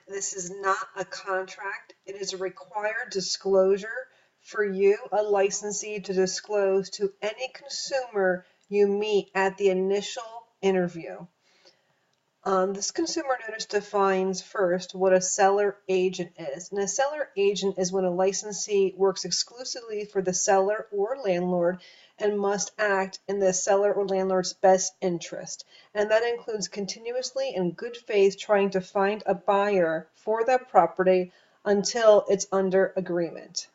This is not a contract. It is a required disclosure for you, a licensee, to disclose to any consumer you meet at the initial interview. This consumer notice defines first what a seller agent is. And a seller agent is when a licensee works exclusively for the seller or landlord and must act in the seller or landlord's best interest. And that includes continuously in good faith trying to find a buyer for that property until it's under agreement.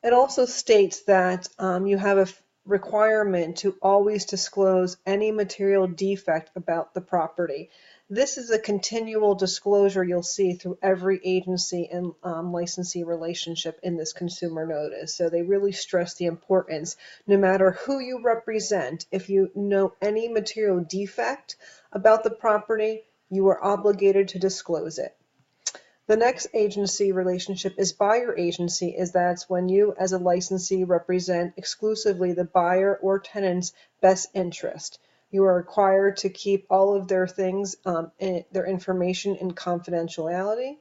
It also states that you have a requirement to always disclose any material defect about the property. This is a continual disclosure you'll see through every agency and licensee relationship in this consumer notice. So they really stress the importance, no matter who you represent, if you know any material defect about the property, you are obligated to disclose it. The next agency relationship is buyer agency, is that's when you as a licensee represent exclusively the buyer or tenant's best interest. You are required to keep all of their things, their information in confidentiality.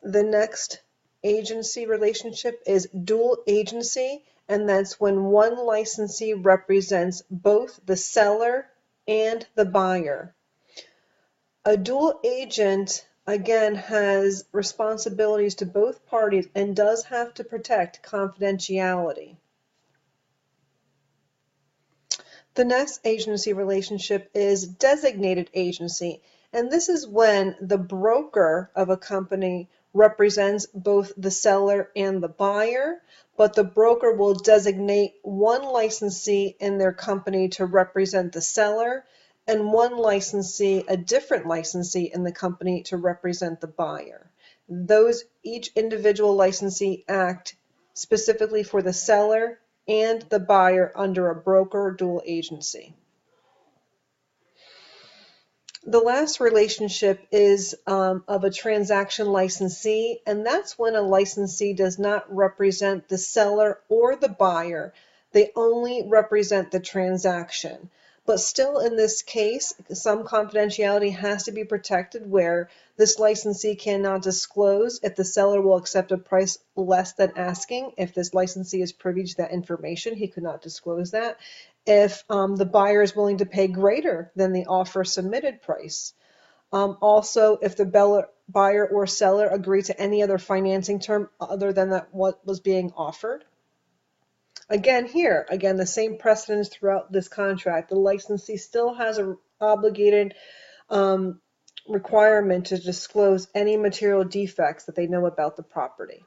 The next agency relationship is dual agency, and that's when one licensee represents both the seller and the buyer. A dual agent again has responsibilities to both parties and does have to protect confidentiality. The next agency relationship is designated agency, and this is when the broker of a company represents both the seller and the buyer, but the broker will designate one licensee in their company to represent the seller and one licensee, a different licensee in the company to represent the buyer. Each individual licensee act specifically for the seller and the buyer under a broker dual agency. The last relationship is of a transaction licensee, and that's when a licensee does not represent the seller or the buyer. They only represent the transaction. But still, in this case, some confidentiality has to be protected where this licensee cannot disclose if the seller will accept a price less than asking. If this licensee is privy to that information, he could not disclose that. If the buyer is willing to pay greater than the offer submitted price. Also, if the buyer or seller agree to any other financing term other than what was being offered. Again, the same precedence throughout this contract. The licensee still has an obligated requirement to disclose any material defects that they know about the property.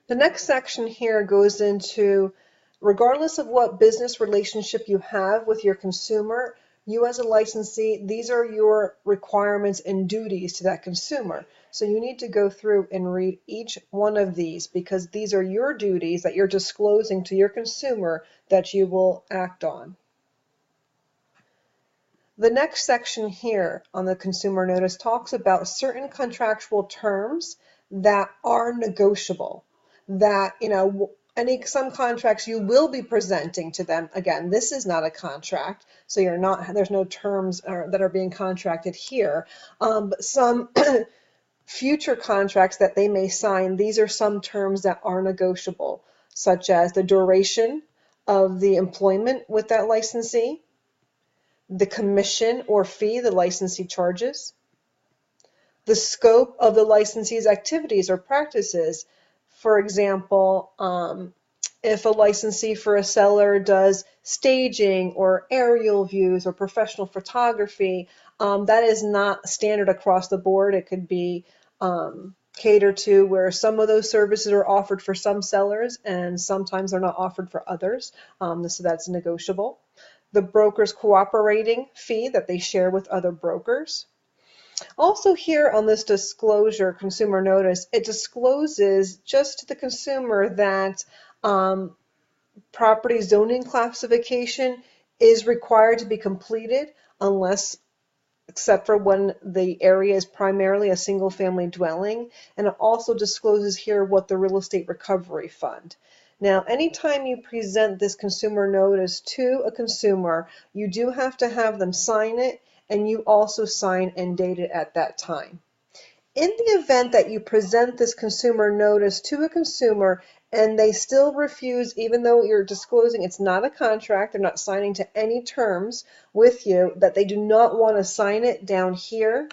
The next section here goes into, regardless of what business relationship you have with your consumer, you as a licensee, these are your requirements and duties to that consumer. So you need to go through and read each one of these because these are your duties that you're disclosing to your consumer that you will act on. The next section here on the consumer notice talks about certain contractual terms that are negotiable, that, some contracts you will be presenting to them. Again, this is not a contract, so there's no terms that are being contracted here. But some future contracts that they may sign, these are some terms that are negotiable, such as the duration of the employment with that licensee, the commission or fee the licensee charges, the scope of the licensee's activities or practices. For example, if a licensee for a seller does staging or aerial views or professional photography, that is not standard across the board. It could be catered to where some of those services are offered for some sellers and sometimes they're not offered for others. So that's negotiable. The broker's cooperating fee that they share with other brokers. Also here on this disclosure consumer notice, it discloses just to the consumer that property zoning classification is required to be completed except for when the area is primarily a single family dwelling. And it also discloses here what the real estate recovery fund. Now, anytime you present this consumer notice to a consumer, you do have to have them sign it and you also sign and date it at that time. In the event that you present this consumer notice to a consumer and they still refuse, even though you're disclosing it's not a contract, they're not signing to any terms with you, that they do not want to sign it down here,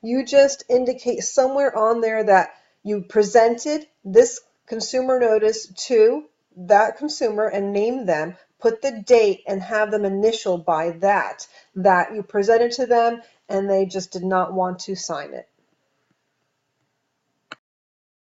you just indicate somewhere on there that you presented this consumer notice to that consumer and name them, put the date and have them initial by that you presented to them and they just did not want to sign it.